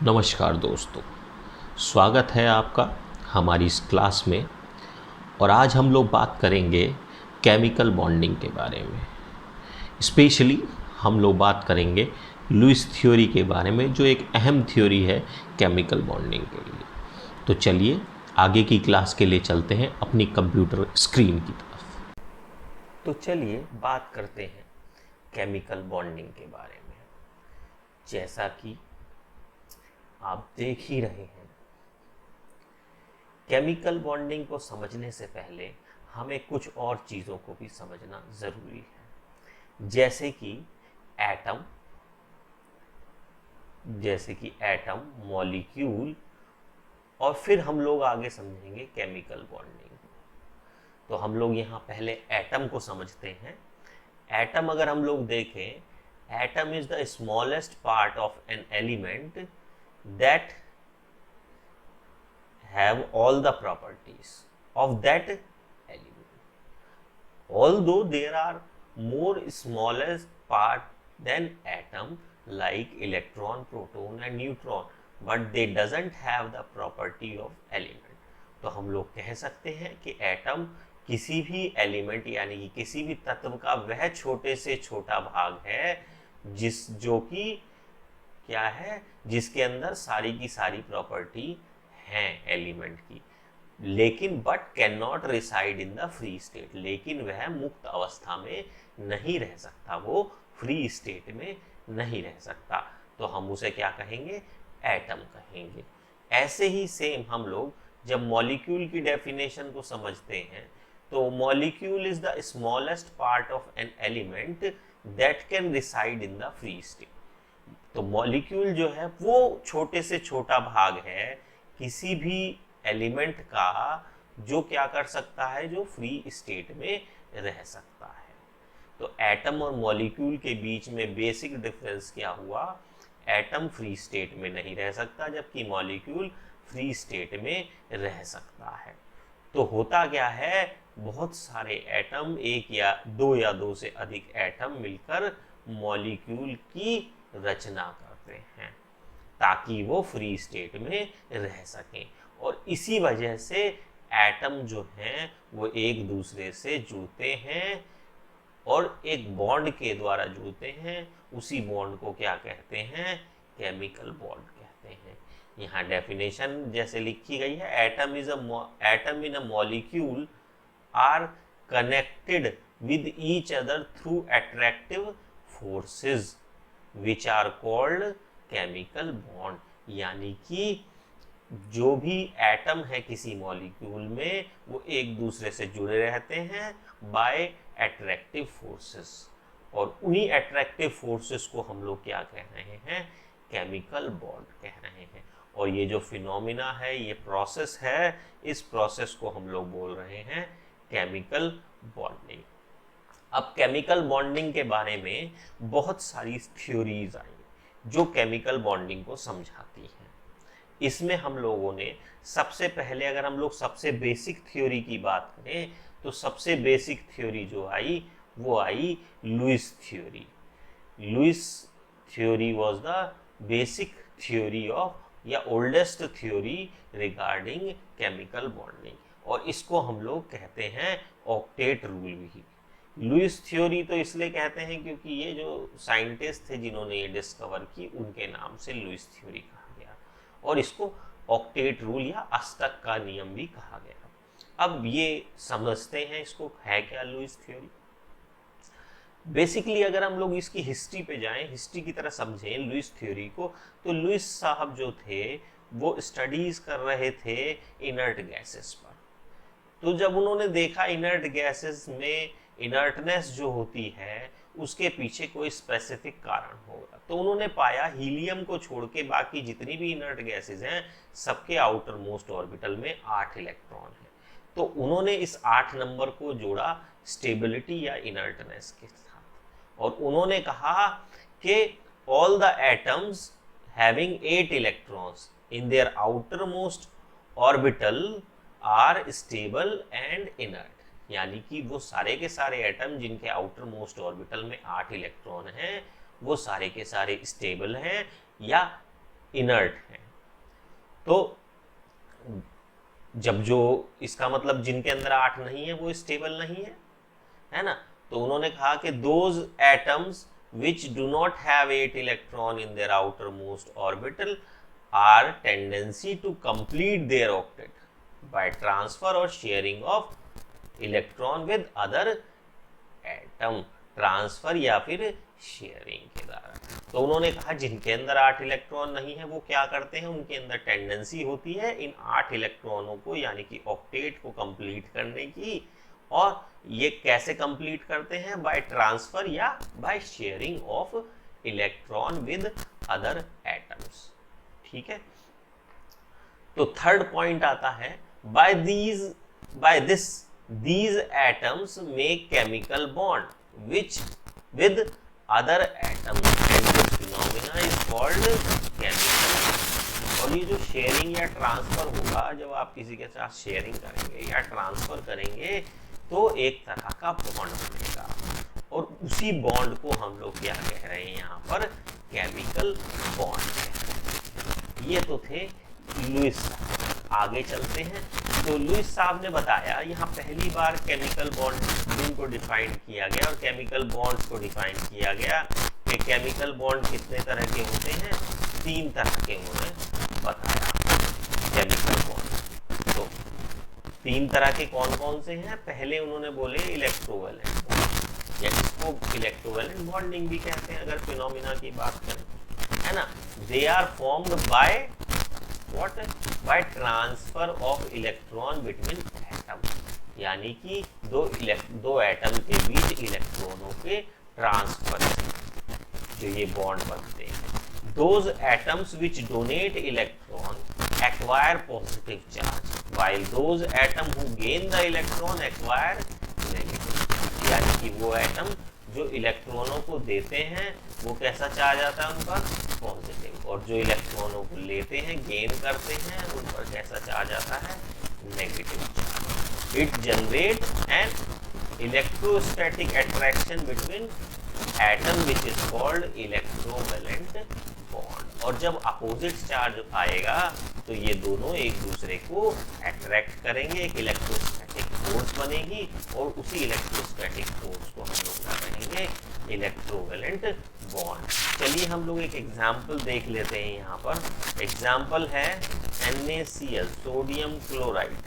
नमस्कार दोस्तों, स्वागत है आपका हमारी इस क्लास में। और आज हम लोग बात करेंगे केमिकल बॉन्डिंग के बारे में। स्पेशली हम लोग बात करेंगे लुईस थ्योरी के बारे में, जो एक अहम थ्योरी है केमिकल बॉन्डिंग के लिए। तो चलिए आगे की क्लास के लिए चलते हैं अपनी कंप्यूटर स्क्रीन की तरफ। तो चलिए बात करते हैं केमिकल बॉन्डिंग के बारे में। जैसा कि आप देख ही रहे हैं, केमिकल बॉन्डिंग को समझने से पहले हमें कुछ और चीज़ों को भी समझना ज़रूरी है, जैसे कि एटम, मॉलिक्यूल, और फिर हम लोग आगे समझेंगे केमिकल बॉन्डिंग। तो हम लोग यहाँ पहले एटम को समझते हैं। एटम अगर हम लोग देखें, atom is the smallest part of an element that have all the properties of that element, although there are more smallest part than atom like electron, proton and neutron, but they doesn't have the property of element। तो हम लोग कह सकते हैं कि atom किसी भी element यानी कि किसी भी तत्व का वह छोटे से छोटा भाग है जो कि क्या है, जिसके अंदर सारी की सारी प्रॉपर्टी हैं एलिमेंट की, लेकिन but can not reside in the free state, लेकिन वह मुक्त अवस्था में नहीं रह सकता, वो फ्री स्टेट में नहीं रह सकता। तो हम उसे क्या कहेंगे, एटम कहेंगे। ऐसे ही सेम हम लोग जब मॉलिक्यूल की डेफिनेशन को समझते हैं, तो molecule is the smallest part of an element that can reside in the free state. तो मॉलिक्यूल जो है वो छोटे से छोटा भाग है किसी भी एलिमेंट का जो क्या कर सकता है, जो फ्री स्टेट में रह सकता है। तो एटम और मॉलिक्यूल के बीच में बेसिक डिफरेंस क्या हुआ, एटम फ्री स्टेट में नहीं रह सकता जबकि मॉलिक्यूल फ्री स्टेट में रह सकता है। तो होता क्या है, बहुत सारे एटम, एक या दो से अधिक एटम मिलकर मॉलिक्यूल की रचना करते हैं ताकि वो फ्री स्टेट में रह सकें। और इसी वजह से एटम जो हैं वो एक दूसरे से जुड़ते हैं और एक बॉन्ड के द्वारा जुड़ते हैं। उसी बॉन्ड को क्या कहते हैं, केमिकल बॉन्ड कहते हैं। यहाँ डेफिनेशन जैसे लिखी गई है, atom in a molecule are connected with each other through attractive forces which are called chemical bond. यानी कि जो भी एटम है किसी मॉलिक्यूल में वो एक दूसरे से जुड़े रहते हैं बाय अट्रैक्टिव फोर्सेस, और उन्हीं अट्रैक्टिव फोर्सेस को हम लोग क्या कह रहे हैं, केमिकल बॉन्ड कह रहे हैं। और ये जो फिनोमिना है, ये प्रोसेस है, इस प्रोसेस को हम लोग बोल रहे हैं केमिकल बॉन्डिंग। अब केमिकल बॉन्डिंग के बारे में बहुत सारी थ्योरीज आई जो केमिकल बॉन्डिंग को समझाती हैं। इसमें हम लोगों ने सबसे पहले, अगर हम लोग सबसे बेसिक थ्योरी की बात करें, तो सबसे बेसिक थ्योरी जो आई वो आई Lewis theory. Lewis theory was the basic theory of या oldest theory regarding chemical bonding, और इसको हम लोग कहते हैं ऑक्टेट रूल भी। लुईस थ्योरी तो इसलिए कहते हैं क्योंकि ये जो साइंटिस्ट थे जिन्होंने ये डिस्कवर की, उनके नाम से लुईस थ्योरी कहा गया, और इसको ऑक्टेट रूल या अष्टक का नियम भी कहा गया। अब ये समझते हैं इसको है क्या लुईस थ्योरी। बेसिकली अगर हम लोग इसकी हिस्ट्री पे जाएं, हिस्ट्री की तरह समझें लुईस थ्योरी को, तो लुईस साहब जो थे वो स्टडीज कर रहे थे इनर्ट गैसेस पर। तो जब उन्होंने देखा इनर्ट गैसेस में इनर्टनेस जो होती है उसके पीछे कोई स्पेसिफिक कारण होगा, तो उन्होंने पाया हीलियम को छोड़ के बाकी जितनी भी इनर्ट गैसेस हैं सबके आउटर मोस्ट ऑर्बिटल में 8 इलेक्ट्रॉन हैं। तो उन्होंने इस 8 नंबर को जोड़ा स्टेबिलिटी या इनर्टनेस के साथ, और उन्होंने कहा कि all the atoms having 8 electrons in their outermost orbital are stable and inert. यानी कि वो सारे के सारे एटम जिनके आउटर मोस्ट ऑर्बिटल में 8 इलेक्ट्रॉन हैं वो सारे के सारे स्टेबल हैं या इनर्ट हैं। तो जब जो इसका मतलब जिनके अंदर 8 नहीं है वो स्टेबल नहीं है ना। तो उन्होंने कहा कि those atoms which do not have 8 electron in their outermost orbital are tendency to complete their octet by transfer or sharing of electron with other atom, transfer या फिर शेयरिंग के द्वारा। तो उन्होंने कहा जिनके अंदर 8 इलेक्ट्रॉन नहीं है वो क्या करते हैं, उनके अंदर टेंडेंसी होती है इन 8 इलेक्ट्रॉनों को यानी कि ऑक्टेट को कंप्लीट करने की। और ये कैसे कंप्लीट करते हैं, बाय ट्रांसफर या by sharing of electron with other atoms. ठीक है, तो थर्ड पॉइंट आता है by this these atoms make chemical bond which with other atoms and this phenomena is called chemical। और ये जो शेयरिंग या ट्रांसफर होगा, जब आप किसी के साथ शेयरिंग करेंगे या ट्रांसफर करेंगे तो एक तरह का बॉन्ड बनेगा और उसी बॉन्ड को हम लोग क्या कह रहे हैं यहाँ पर, केमिकल बॉन्ड। ये तो थे लुइस। आगे चलते हैं तो लुइस साहब ने बताया यहाँ पहली बार केमिकल बॉन्ड को डिफाइन किया गया और केमिकल बॉन्ड्स को डिफाइन किया गया कि केमिकल बॉन्ड कितने तरह के होते हैं, 3 तरह के उन्होंने बताया केमिकल बॉन्ड। तो 3 तरह के कौन कौन से हैं, पहले उन्होंने बोले इलेक्ट्रोवैलेंट बॉन्ड या इसको इलेक्ट्रोवैलेंट बॉन्डिंग भी कहते हैं अगर फिनोमिना की बात करें, है ना। They are formed by What? By transfer of electron between atom, यानी कि दो एटम के बीच इलेक्ट्रॉनों के ट्रांसफर से जो ये बॉन्ड बनते हैं। Those atoms which donate electron acquire positive charge, while those atom who gain the electron acquire negative charge, यानी कि वो एटम जो इलेक्ट्रॉनों को देते हैं वो कैसा चार्ज आता है उनका, पॉजिटिव, और जो इलेक्ट्रॉनों को लेते हैं गेन करते हैं उन पर कैसा चार्ज आता है, negative charge. It generate N electrostatic attraction between atom which is called electrovalent bond. और जब अपोजिट चार्ज आएगा तो ये दोनों एक दूसरे को अट्रैक्ट करेंगे, एक इलेक्ट्रोस्टैटिक फोर्स बनेगी और उसी इलेक्ट्रोस्टैटिक फोर्स को हम लोग क्या कहेंगे, इलेक्ट्रोवैलेंट बॉन्ड। चलिए हम लोग एक एग्जाम्पल देख लेते हैं। यहाँ पर एग्जाम्पल है NaCl, सोडियम क्लोराइड।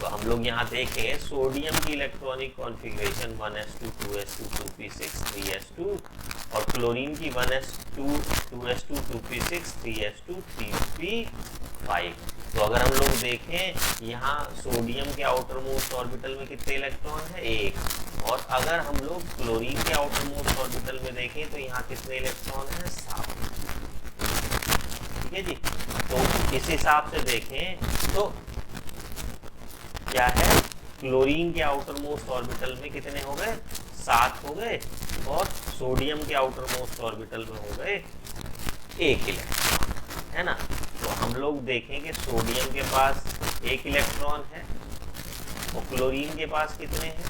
तो हम लोग यहाँ देखें सोडियम की electronic configuration 1s2 2s2 2p6 3s2 और क्लोरीन की 1s2 2s2 2p6 3s2 3p5। तो अगर हम लोग देखें यहाँ सोडियम के आउटर मोस्ट ऑर्बिटल में कितने इलेक्ट्रॉन है, 1। और अगर हम लोग क्लोरीन के आउटर मोस्ट ऑर्बिटल में देखें तो यहाँ कितने इलेक्ट्रॉन है, 7। ठीक है जी। तो इस हिसाब से देखें तो क्या है, क्लोरीन के आउटर मोस्ट ऑर्बिटल में कितने हो गए, 7 हो गए और सोडियम के आउटर मोस्ट ऑर्बिटल में हो गए 1 इलेक्ट्रॉन, है ना। तो हम लोग देखें कि सोडियम के पास 1 इलेक्ट्रॉन है और क्लोरीन के पास कितने हैं,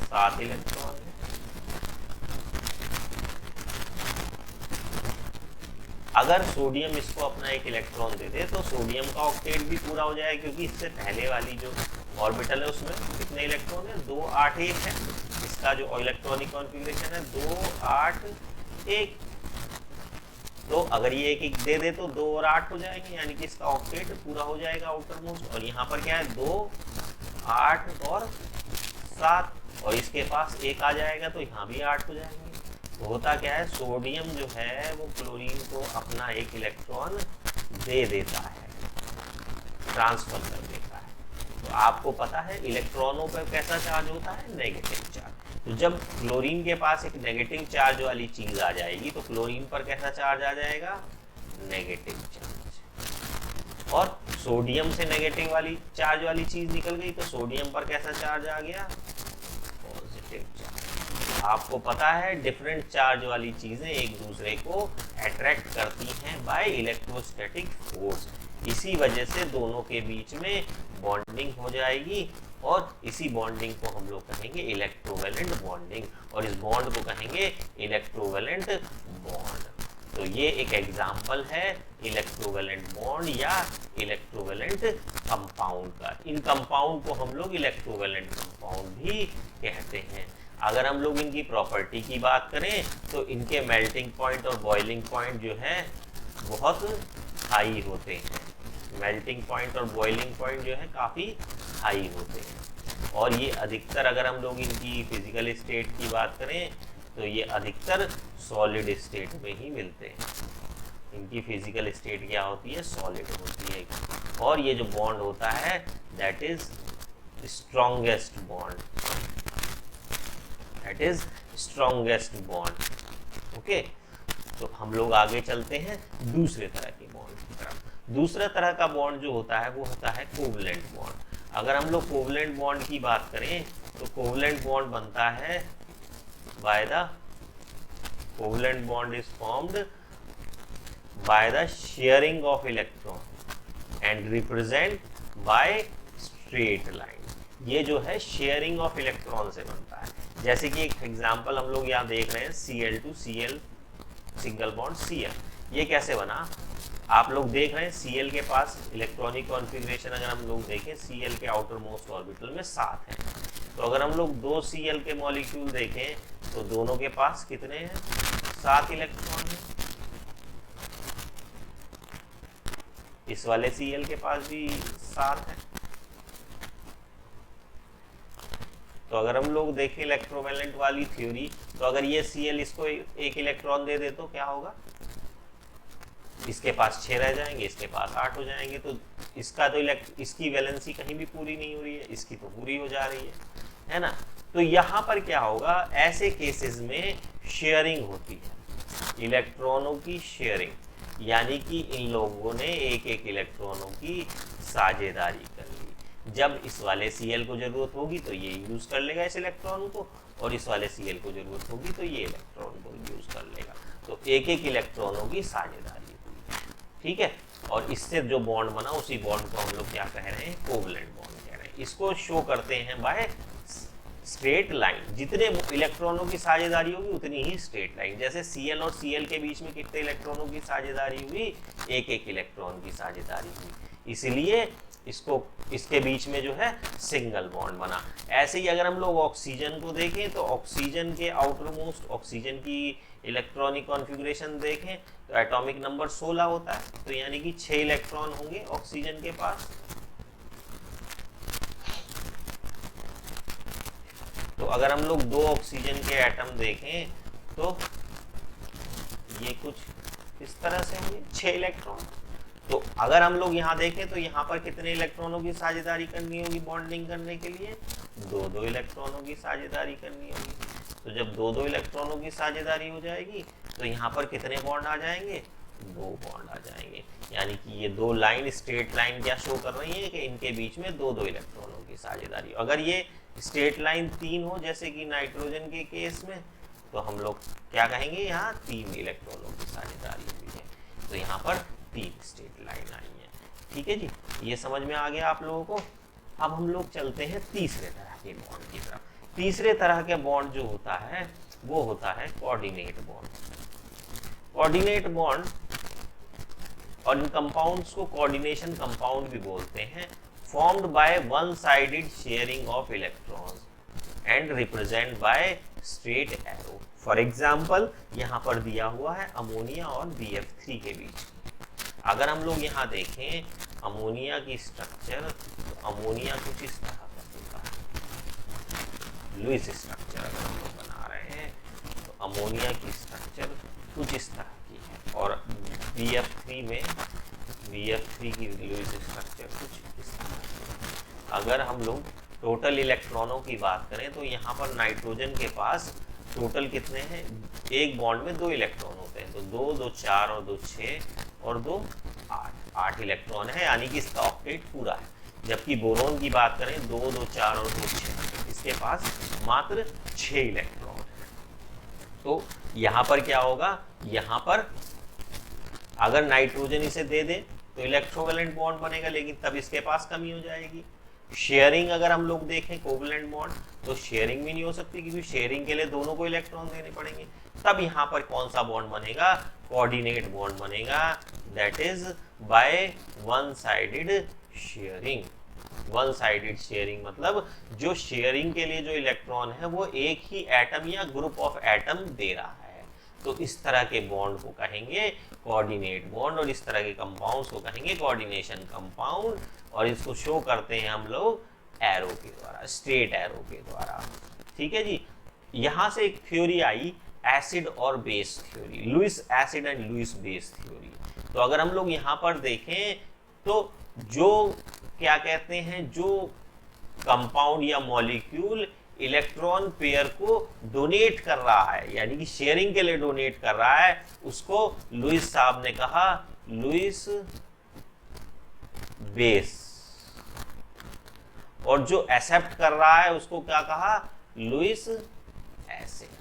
7 इलेक्ट्रॉन है। अगर सोडियम इसको अपना 1 इलेक्ट्रॉन दे दे तो सोडियम का ऑक्टेट भी पूरा हो जाएगा, क्योंकि इससे पहले वाली जो ऑर्बिटल है उसमें कितने इलेक्ट्रॉन है, 2 8 1 है। इसका जो इलेक्ट्रॉनिक कॉन्फ़िगरेशन है 2 8 1। तो अगर ये 1 1 दे दे तो 2 और 8 हो जाएंगे, यानी कि इसका ऑक्टेट पूरा हो जाएगा आउटर मोस्ट। और यहाँ पर क्या है, 2 8 और 7 और इसके पास 1 आ जाएगा तो यहाँ भी 8 हो जाएंगे। तो होता क्या है, सोडियम जो है वो क्लोरीन को अपना 1 इलेक्ट्रॉन दे देता है, ट्रांसफर कर देता है। तो आपको पता है इलेक्ट्रॉनों पर कैसा चार्ज होता है, नेगेटिव चार्ज। तो जब क्लोरीन के पास एक नेगेटिव चार्ज वाली चीज आ जाएगी तो क्लोरीन पर कैसा चार्ज आ जाएगा, नेगेटिव चार्ज। और सोडियम से नेगेटिव वाली चार्ज वाली चीज निकल गई तो सोडियम पर कैसा चार्ज आ गया, पॉजिटिव चार्ज। आपको पता है डिफरेंट चार्ज वाली चीजें एक दूसरे को अट्रैक्ट करती हैं बाय इलेक्ट्रोस्टैटिक फोर्स। इसी वजह से दोनों के बीच में बॉन्डिंग हो जाएगी और इसी बॉन्डिंग को हम लोग कहेंगे इलेक्ट्रोवैलेंट बॉन्डिंग और इस बॉन्ड को कहेंगे इलेक्ट्रोवैलेंट बॉन्ड। तो ये एक एग्जाम्पल है इलेक्ट्रोवैलेंट बॉन्ड या इलेक्ट्रोवैलेंट कंपाउंड का। इन कंपाउंड को हम लोग इलेक्ट्रोवैलेंट कंपाउंड भी कहते हैं। अगर हम लोग इनकी प्रॉपर्टी की बात करें तो इनके मेल्टिंग पॉइंट और बॉइलिंग पॉइंट जो है बहुत हाई होते हैं। मेल्टिंग पॉइंट और बॉइलिंग पॉइंट जो है काफ़ी हाई होते हैं। और ये अधिकतर, अगर हम लोग इनकी फिजिकल स्टेट की बात करें तो ये अधिकतर सॉलिड स्टेट में ही मिलते हैं। इनकी फिजिकल स्टेट क्या होती है? सॉलिड होती है। और ये जो बॉन्ड होता है that is strongest bond, that is strongest bond. Okay, तो हम लोग आगे चलते हैं दूसरे तरह के बॉन्ड की तरफ। दूसरा तरह का बॉन्ड जो होता है वो होता है कोवलेंट बॉन्ड। अगर हम लोग कोवलेंट बॉन्ड की बात करें तो कोवलेंट बॉन्ड बनता है by the covalent bond is formed by the sharing of electron and represent by straight line। ये जो है शेयरिंग ऑफ इलेक्ट्रॉन से बनता है। जैसे कि एक एग्जांपल हम लोग यहाँ देख रहे हैं Cl2Cl सिंगल बॉन्ड Cl। ये कैसे बना? आप लोग देख रहे हैं Cl के पास इलेक्ट्रॉनिक कॉन्फ़िगरेशन अगर हम लोग देखें Cl के आउटर मोस्ट ऑर्बिटल में 7 है। तो अगर हम लोग 2 Cl के मॉलिक्यूल देखें तो दोनों के पास कितने हैं? 7 इलेक्ट्रॉन हैं। इस वाले Cl के पास भी 7 है। तो अगर हम लोग देखें इलेक्ट्रोवैलेंट वाली थ्योरी, तो अगर ये Cl इसको एक इलेक्ट्रॉन दे दे तो क्या होगा? इसके पास 6 रह जाएंगे, इसके पास 8 हो जाएंगे। तो इसका तो इसकी वैलेंसी कहीं भी पूरी नहीं हो रही है, इसकी तो पूरी हो जा रही है ना। तो यहाँ पर क्या होगा? ऐसे केसेस में शेयरिंग होती है, इलेक्ट्रॉनों की शेयरिंग, यानी कि इन लोगों ने एक एक इलेक्ट्रॉनों की साझेदारी कर ली। जब इस वाले Cl को जरूरत होगी तो ये यूज कर लेगा इस इलेक्ट्रॉन को, और इस वाले Cl को जरूरत होगी तो ये इलेक्ट्रॉन को यूज कर लेगा। तो एक एक इलेक्ट्रॉनों की साझेदारी हुई, ठीक है। और इससे जो बॉन्ड बना उसी बॉन्ड को हम लोग क्या कह रहे हैं? कोवलेंट बॉन्ड कह रहे हैं। इसको शो करते हैं बाय स्ट्रेट लाइन। जितने इलेक्ट्रॉनों की साझेदारी होगी उतनी ही स्ट्रेट लाइन। जैसे Cl और Cl के बीच में कितने इलेक्ट्रॉनों की साझेदारी हुई? एक एक इलेक्ट्रॉन की साझेदारी हुई, इसलिए इसके बीच में जो है सिंगल बॉन्ड बना। ऐसे ही अगर हम लोग ऑक्सीजन को देखें तो ऑक्सीजन के आउटर मोस्ट, ऑक्सीजन की इलेक्ट्रॉनिक कॉन्फ़िगरेशन देखें तो एटॉमिक नंबर 16 होता है। तो यानी कि 6 इलेक्ट्रॉन होंगे ऑक्सीजन के पास। तो अगर हम लोग 2 ऑक्सीजन के एटम देखें तो ये कुछ इस तरह से होंगे, 6 इलेक्ट्रॉन। तो अगर हम लोग यहाँ देखें तो यहाँ पर कितने इलेक्ट्रॉनों की साझेदारी करनी होगी बॉन्डिंग करने के लिए? 2-2 इलेक्ट्रॉनों की साझेदारी करनी होगी। तो जब 2-2 इलेक्ट्रॉनों की साझेदारी हो जाएगी तो यहाँ पर कितने बॉन्ड आ जाएंगे? 2 बॉन्ड आ जाएंगे। यानी कि ये 2 लाइन, स्ट्रेट लाइन क्या शो कर रही है कि इनके बीच में 2-2 इलेक्ट्रॉनों की साझेदारी। अगर ये स्ट्रेट लाइन 3 हो जैसे कि नाइट्रोजन के केस में, तो हम लोग क्या कहेंगे? यहाँ 3 इलेक्ट्रॉनों की साझेदारी हुई है। तो यहाँ पर 3 स्ट्रेट लाइन आई है, ठीक है जी। ये समझ में आ गया आप लोगों को। अब हम लोग चलते हैं तीसरे तरह के बॉन्ड की तरफ। तीसरे तरह के बॉन्ड जो होता है वो होता है कोऑर्डिनेट बॉन्ड। कोऑर्डिनेट बॉन्ड, और इन कंपाउंड्स को कोऑर्डिनेशन कंपाउंड भी बोलते हैं, formed by one-sided sharing of electrons and represent by straight arrow। For example, यहाँ पर दिया हुआ है अमोनिया और BF3 के बीच। अगर हम लोग यहाँ देखें अमोनिया की स्ट्रक्चर, तो अमोनिया कुछ इस तरह का होता है, लुईस स्ट्रक्चर अगर हम लोग बना रहे हैं तो अमोनिया की स्ट्रक्चर कुछ इस तरह की है, और BF3 की लुईस स्ट्रक्चर कुछ इस तरह। अगर हम लोग टोटल इलेक्ट्रॉनों की बात करें तो यहाँ पर नाइट्रोजन के पास टोटल कितने हैं? एक बॉन्ड में 2 इलेक्ट्रॉन होते हैं, तो 2, 2, 4 और 2, 6 और 2, 8 इलेक्ट्रॉन है, यानी कि इसका ऑक्टेट पूरा है। जबकि बोरोन की बात करें 2, 2, 4 और 2, 6, इसके पास मात्र 6 इलेक्ट्रॉन है। तो यहाँ पर क्या होगा? यहाँ पर अगर नाइट्रोजन इसे दे दे तो इलेक्ट्रोवैलेंट बॉन्ड बनेगा, लेकिन तब इसके पास कमी हो जाएगी। शेयरिंग अगर हम लोग देखें कोवलेंट बॉन्ड, तो शेयरिंग भी नहीं हो सकती क्योंकि शेयरिंग के लिए दोनों को इलेक्ट्रॉन देने पड़ेंगे। तब यहाँ पर कौन सा बॉन्ड बनेगा, कोऑर्डिनेट बॉन्ड बनेगा, that is by one sided sharing. One sided sharing मतलब जो शेयरिंग के लिए जो इलेक्ट्रॉन है वो एक ही एटम या ग्रुप ऑफ एटम दे रहा है, तो इस तरह के बॉन्ड को कहेंगे कोऑर्डिनेट बॉन्ड, और इस तरह के कंपाउंड्स को कहेंगे कोऑर्डिनेशन कंपाउंड, और इसको शो करते हैं हम लोग एरो के द्वारा, स्ट्रेट एरो के द्वारा। ठीक है जी। यहां से एक थ्योरी आई एसिड और base theory, Lewis acid and Lewis base theory. तो अगर हम लोग यहाँ पर देखें तो जो क्या कहते हैं, जो कंपाउंड या मॉलिक्यूल इलेक्ट्रॉन पेयर को डोनेट कर रहा है, यानी कि शेयरिंग के लिए डोनेट कर रहा है, उसको लुईस साहब ने कहा लुईस बेस, और जो एक्सेप्ट कर रहा है उसको क्या कहा, लुईस एसिड।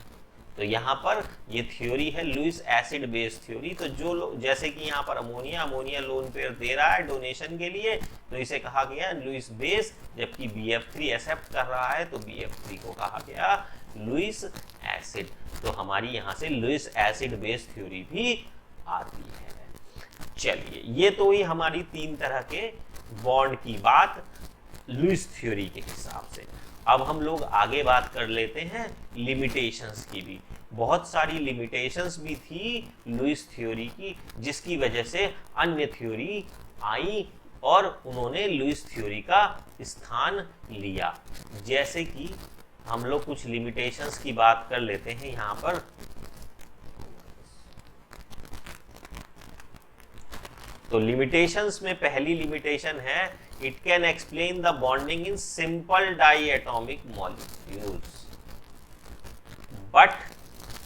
तो यहाँ पर ये थ्योरी है लुईस एसिड बेस थ्योरी। तो जो जैसे कि यहाँ पर अमोनिया लोन पेयर दे रहा है डोनेशन के लिए, तो इसे कहा गया लुईस बेस, जबकि BF3 एक्सेप्ट कर रहा है तो BF3 को कहा गया लुईस एसिड। तो हमारी यहाँ से लुईस एसिड बेस थ्योरी भी आती है। चलिए, ये तो ही हमारी 3 तरह के बॉन्ड की बात लुईस थ्योरी के हिसाब से। अब हम लोग आगे बात कर लेते हैं लिमिटेशंस की भी। बहुत सारी लिमिटेशंस भी थी लुईस थ्योरी की, जिसकी वजह से अन्य थ्योरी आई और उन्होंने लुईस थ्योरी का स्थान लिया। जैसे कि हम लोग कुछ लिमिटेशंस की बात कर लेते हैं यहाँ पर। तो लिमिटेशंस में पहली लिमिटेशन है, it can explain the bonding in simple diatomic molecules but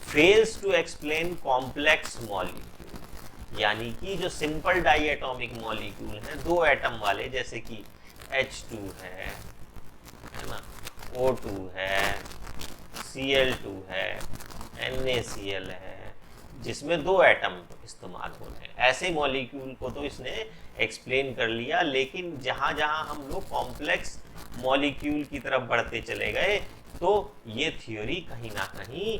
fails to explain complex molecule। यानी कि जो सिंपल डाइएटॉमिक मॉलिक्यूल हैं, 2 एटम वाले, जैसे कि H2 है ना, O2 है, Cl2 है, NaCl है, जिसमें 2 एटम इस्तेमाल हो रहे हैं, ऐसे मॉलिक्यूल को तो इसने एक्सप्लेन कर लिया। लेकिन जहां जहां हम लोग कॉम्प्लेक्स मॉलिक्यूल की तरफ बढ़ते चले गए तो ये थ्योरी कहीं ना कहीं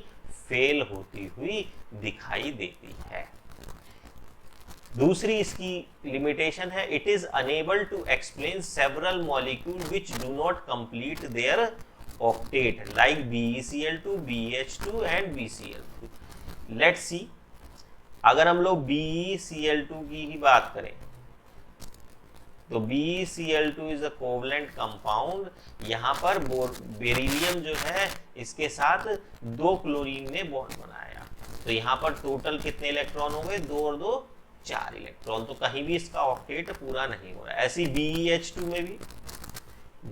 फेल होती हुई दिखाई देती है। दूसरी इसकी लिमिटेशन है, it is unable to explain several molecule which do not complete their octet like BeCl2, BH2 and BCl2। Let's see, अगर हम लोग BeCl2 की ही बात करें तो BeCl2 is a covalent compound. यहाँ पर बेरिलियम जो है इसके साथ 2 क्लोरीन ने बॉन्ड बनाया, तो यहाँ पर टोटल कितने इलेक्ट्रॉन हो गए, 2 और 2 4 इलेक्ट्रॉन। तो कहीं भी इसका ऑक्टेट पूरा नहीं हो रहा है। ऐसी BeH2 में भी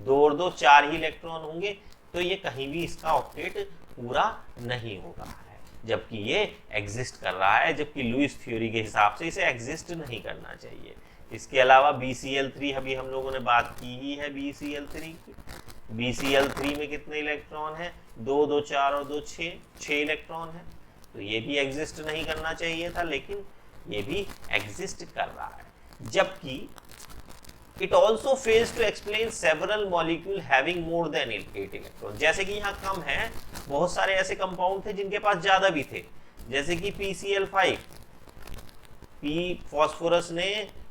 2 और 2 4 ही इलेक्ट्रॉन होंगे, तो ये कहीं भी इसका ऑक्टेट पूरा नहीं हो रहा है, जबकि ये एग्जिस्ट कर रहा है, जबकि लुईस थ्योरी के हिसाब से इसे एग्जिस्ट नहीं करना चाहिए। इसके अलावा BCl3 अभी हम लोगों ने बात की ही है, BCl3 की। BCl3 में कितने इलेक्ट्रॉन है, 2 2 4 और 2 6 इलेक्ट्रॉन है, तो ये भी एग्जिस्ट नहीं करना चाहिए था, लेकिन ये भी एग्जिस्ट कर रहा है। जबकि it also fails to explain several molecule having more than 8 electron. जैसे कि यहाँ कम है, बहुत सारे ऐसे कंपाउंड थे जिनके पास ज्यादा भी थे, जैसे कि PCl5,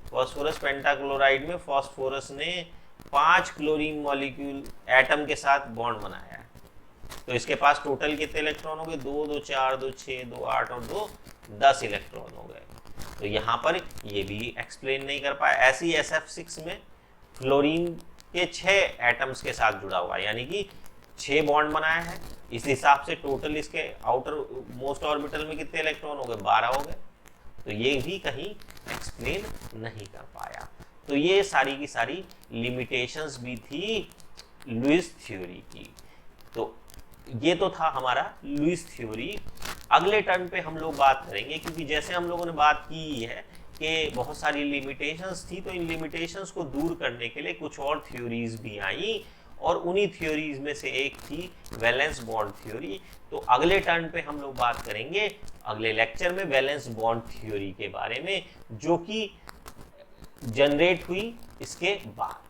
फॉस्फोरस पेंटाक्लोराइड में फॉस्फोरस ने 5 क्लोरीन मॉलिक्यूल एटम के साथ बॉन्ड बनाया है, तो इसके पास टोटल कितने इलेक्ट्रॉन हो गए, 2 2 4 2 6 2 8 और 2 10 इलेक्ट्रॉन हो गए। तो यहाँ पर ये भी एक्सप्लेन नहीं कर पाया। ऐसी SF6 में क्लोरीन के 6 एटम्स के साथ जुड़ा हुआ है, यानी कि 6 बॉन्ड बनाया है, इस हिसाब से टोटल इसके आउटर मोस्ट ऑर्बिटल में कितने इलेक्ट्रॉन हो गए, 12 हो गए, तो ये भी कहीं एक्सप्लेन नहीं कर पाया। तो ये सारी की सारी लिमिटेशंस भी थी लुईस थ्योरी की। तो ये तो था हमारा लुईस थ्योरी। अगले टर्न पे हम लोग बात करेंगे, क्योंकि जैसे हम लोगों ने बात की है कि बहुत सारी लिमिटेशंस थी, तो इन लिमिटेशंस को दूर करने के लिए कुछ और थ्योरीज भी आई, और उन्हीं थ्योरीज में से एक थी वैलेंस बॉन्ड थ्योरी। तो अगले टर्न पे हम लोग बात करेंगे अगले लेक्चर में वैलेंस बॉन्ड थ्योरी के बारे में, जो कि जनरेट हुई इसके बाद।